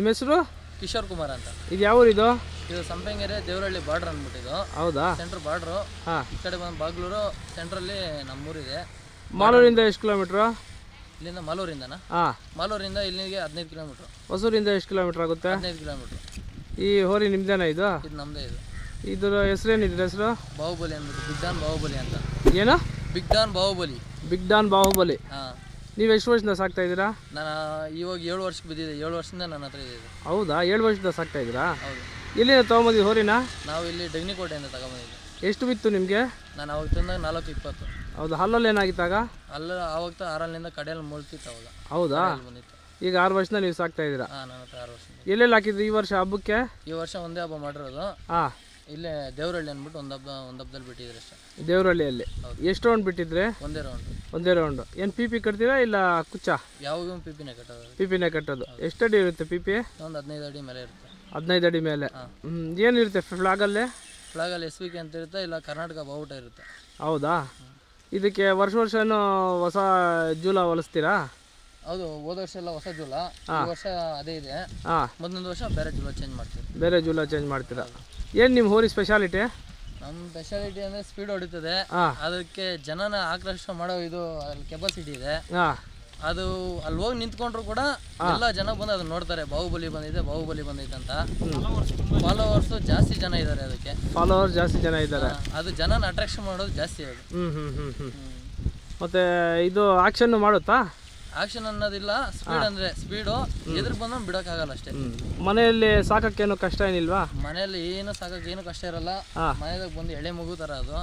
ನಿಮ್ಮ ಹೆಸರು? ಕಿಶೋರ್ ಕುಮಾರ್ ಅಂತ. ಇದು ಯಾವ ಊರಿದು? ಇದು ಸಂಪಂಗೆರೆ ದೇವರಹಳ್ಳಿ ಬಾರ್ಡರ್ ಅಂದ್ಬಿಟ್ಟಿದ್ದು. ಹೌದಾ? Centre border. ಈ ಕಡೆ ಬಂದು ಬಾಗ್ಲೂರು ಸೆಂಟ್ರಲ್ಲಿ ನಮ್ಮೂರಿದೆ. ಮಾಲೂರಿಂದ ಎಷ್ಟು ಕಿಲೋಮೀಟ್ರು? ಇಲ್ಲಿಂದ ಮಾಲೂರಿಂದನಾ? ಮಾಲೂರಿಂದ ಇಲ್ಲಿಗೆ 15 ಕಿಲೋಮೀಟ್ರು. ಹೊಸೂರಿಂದ ಎಷ್ಟು ಕಿಲೋಮೀಟ್ರ್ ಆಗುತ್ತೆ? 15 ಕಿಲೋಮೀಟ್ರು. ಈ ಹೋರಿ ನಿಮ್ದೇನಾ ಇದು? ಇದು ನಮ್ಮದೇ. ಇದ್ರ ಹೆಸರೇನಿದ್ರ ಹೆಸರು? ಬಾಹುಬಲಿ ಅಂದ್ಬಿಟ್ಟು, ಬಿಗ್ ಡಾನ್ ಬಾಹುಬಲಿ ಅಂತ. ಏನು? Big don Baahubali. Big don Baahubali. ಹಾಂ. ನೀವು ಎಷ್ಟು ವರ್ಷದಿಂದ ಸಾಕ್ತಾ ಇದ್ದೀರಾ? ನಾನು ಇವಾಗ 7 ವರ್ಷಕ್ಕೆ ಬಿದ್ದಿದೆ. 7 ವರ್ಷದಿಂದ ನನ್ನ ಹತ್ರ ಇದೆ. ಹೌದಾ? 7 ವರ್ಷದಿಂದ ಸಾಕ್ತಾ ಇದ್ದೀರಾ? ಹೌದು. ಎಲ್ಲಿಂದ ತೊಗೊಂಬಂದಿದ್ದು ಹೋರಿನ? ನಾವು ಇಲ್ಲಿ ಡಗ್ನಿಕೋಟೆಯಿಂದ ತಗೊಂಬಂದಿದ್ದೆ. ಎಷ್ಟು ಬಿತ್ತು ನಿಮಗೆ? ನಾನು ಅವಾಗ ತಂದಾಗ 4.20. ಹೌದಾ? ಹಲ್ಲಲ್ಲಿ ಏನಾಗಿತ್ತಾಗ? ಆವಾಗ 6ರಿಂದ ಕಡೆಯಲ್ಲಿ ಮುಳ್ತಿತ್ತು ಅವಾಗ. ಹೌದಾ? ಈಗ 6 ವರ್ಷದಿಂದ ನೀವು ಸಾಕ್ತಾ ಇದ್ದೀರಾ? ಹಾಂ, ನನ್ನ ಹತ್ರ 6 ವರ್ಷ. ಎಲ್ಲೆಲ್ಲಿ ಹಾಕಿದ್ರಿ ಈ ವರ್ಷ ಹಬ್ಬಕ್ಕೆ? ಈ ವರ್ಷ ಒಂದೇ ಹಬ್ಬ ಮಾಡಿರೋದು. ಇಲ್ಲೇ ದೇವರಹಳ್ಳಿ ಅಂದ್ಬಿಟ್ಟು ಒಂದು ಹಬ್ಬದಲ್ಲಿ ಬಿಟ್ಟಿದ್ರೆ ಅಷ್ಟೇ. ದೇವರಹಳ್ಳಿಯಲ್ಲಿ ಎಷ್ಟು ರೌಂಡ್ ಬಿಟ್ಟಿದ್ರೆ? ಒಂದೇ ರೌಂಡ್. ಏನು ಪಿ ಕಟ್ತೀರಾ ಇಲ್ಲ ಕುಚ್ಚ? ಯಾವಾಗೂ ಪಿಪಿನೇ ಕಟ್ಟೋದು. ಪಿಪಿನೇ ಕಟ್ಟೋದು. ಎಷ್ಟು ಅಡಿ ಇರುತ್ತೆ ಪಿಪಿ? ಒಂದು 15 ಅಡಿ ಮೇಲೆ ಇರುತ್ತೆ. 15 ಅಡಿ ಮೇಲೆ. ಏನಿರುತ್ತೆ ಫ್ಲಾಗಲ್ಲಿ? ಫ್ಲಾಗಲ್ಲಿ SVK ಅಂತ ಇರುತ್ತೆ, ಇಲ್ಲ ಕರ್ನಾಟಕ ಬಾವುಟ ಇರುತ್ತೆ. ಹೌದಾ? ಇದಕ್ಕೆ ವರ್ಷನೂ ಹೊಸ ಜೂಲ ಹೊಲಿಸ್ತೀರಾ? ಹೌದು. ಹೋದ ವರ್ಷ ಎಲ್ಲ ಹೊಸ ಜೂಲ, ಈ ವರ್ಷ ಅದೇ ಇದೆ. ಮುಂದಿನ ವರ್ಷ ಬೇರೆ ಜೂಲ ಚೇಂಜ್ ಮಾಡ್ತೀವಿ. ಬೇರೆ ಜೂಲ ಚೇಂಜ್ ಮಾಡ್ತೀರಾ? ಏನು ನಿಮ್ಮ ಹೋರಿ ಸ್ಪೆಷಾಲಿಟಿ? ನಮ್ಮ ಸ್ಪೆಷಾಲಿಟಿ ಅಂದರೆ ಸ್ಪೀಡ್ ಹೊಡಿತದೆ. ಅದಕ್ಕೆ ಜನನ ಆಕರ್ಷಣೆ ಮಾಡೋ ಇದು ಕೆಪಾಸಿಟಿ ಇದೆ. ಅದು ಅಲ್ಲಿ ಹೋಗಿ ನಿಂತ್ಕೊಂಡ್ರು ಕೂಡ ಎಲ್ಲ ಜನ ಬಂದು ಅದನ್ನ ನೋಡ್ತಾರೆ. ಬಾಹುಬಲಿ ಬಂದೈತೆ ಅಂತ. ಫಾಲೋವರ್ಸ್ ಜಾಸ್ತಿ ಜನ ಇದ್ದಾರೆ. ಅದಕ್ಕೆ ಫಾಲೋವರ್ಸ್ ಜಾಸ್ತಿ ಜನ ಇದ್ದಾರೆ. ಅದು ಜನನ ಅಟ್ರಾಕ್ಷನ್ ಮಾಡೋದು ಜಾಸ್ತಿ ಅದು. ಮತ್ತೆ ಇದು ಆಕ್ಷನ್ ಮಾಡುತ್ತಾ? ಆಕ್ಷನ್ ಅನ್ನೋದಿಲ್ಲ, ಸ್ಪೀಡ್ ಅಂದ್ರೆ ಸ್ಪೀಡು. ಎದುರು ಬಂದು ಬಿಡೋಕ್ಕಾಗಲ್ಲ ಅಷ್ಟೇ. ಮನೆಯಲ್ಲಿ ಸಾಕಕ್ಕೇನು ಕಷ್ಟ ಏನಿಲ್ವಾ? ಮನೆಯಲ್ಲಿ ಏನು ಸಾಕಕ್ಕೆ ಏನು ಕಷ್ಟ ಇರಲ್ಲ. ಮನೆಯಾಗ ಬಂದು ಎಳೆ ಮಗು ತರ ಅದು.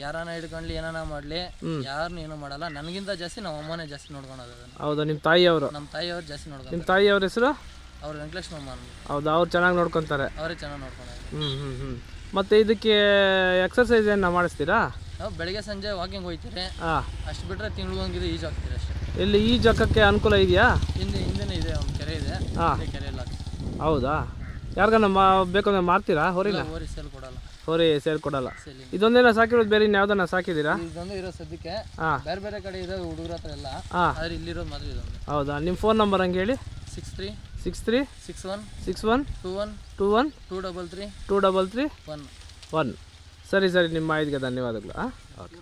ಯಾರನ್ನ ಹಿಡ್ಕೊಂಡ್ಲಿ ಏನಾನ ಮಾಡ್ಲಿ ಯಾರನ್ನು ಏನು ಮಾಡಲ್ಲ. ನನಗಿಂತ ಜಾಸ್ತಿ ನಮ್ಮ ಅಮ್ಮನೇ ಜಾಸ್ತಿ ನೋಡ್ಕೊಳೋದು. ಹೌದಾ? ನಿಮ್ಮ ತಾಯಿಯವರು? ನಮ್ಮ ತಾಯಿಯವ್ರು ಜಾಸ್ತಿ ನೋಡ್ಕೊಂಡು. ನಿಮ್ಮ ತಾಯಿಯವ್ರ ಹೆಸರು? ಅವ್ರು ವೆಂಕಟೇಶ್ವರಮ್ಮ. ಹೌದಾ? ಅವ್ರು ಚೆನ್ನಾಗಿ ನೋಡ್ಕೊತಾರೆ? ಅವರೇ ಚೆನ್ನಾಗಿ ನೋಡ್ಕೊಂಡು. ಮತ್ತೆ ಇದಕ್ಕೆ ಎಕ್ಸರ್ಸೈಸ್ ಏನ ಮಾಡಿಸ್ತೀರಾ? ನಾವು ಬೆಳಿಗ್ಗೆ ಸಂಜೆ ವಾಕಿಂಗ್ ಹೋಗ್ತೀರಿ. ಅಷ್ಟು ಬಿಟ್ರೆ ತಿಂಗಳಿಗೊಂದು ಈಜು ಹಾಕ್ತೀರಿ ಅಷ್ಟೇ. ಎಲ್ಲಿ ಈಜು ಹಾಕಕ್ಕೆ ಅನುಕೂಲ ಇದೆಯಾ? ಹಿಂದೆನೇ ಇದೆ, ಒಂದು ಕೆರೆ ಇದೆ. ಕೆರೆಯಲ್ಲಿ ಹಾಕ್ತೀವಿ. ಹೌದಾ? ಯಾರಿಗಾನ ಬೇಕಂದ್ರೆ ಮಾರ್ತೀರಾ ಹೋರಿನ? ಹೋರಿ ಸೇಲ್ ಕೊಡಲ್ಲ. ಹೋರಿ ಸೇಲ್ ಕೊಡಲ್ಲ. ಇದೊಂದೇನ ಸಾಕಿರೋದು? ಬೇರೆ ಇನ್ಯಾವ್ದನ್ನ ಸಾಕಿದ್ದೀರಾ? ಇದೊಂದು ಇರೋ ಸದ್ಯಕ್ಕೆ. ಬೇರೆ ಬೇರೆ ಕಡೆ ಇದೆ ಹುಡುಗರ ಹತ್ರ ಎಲ್ಲ. ಆದ್ರೆ ಇಲ್ಲಿರೋದು ಮಾತ್ರ ಇದೊಂದು. ಹೌದಾ? ನಿಮ್ಮ ಫೋನ್ ನಂಬರ್ ಹಂಗೆ ಹೇಳಿ. 63 61 21 21 233 233 1. ಸರಿ, ನಿಮ್ಮ ಮಾಹಿತಿಗೆ ಧನ್ಯವಾದಗಳು. ಓಕೆ.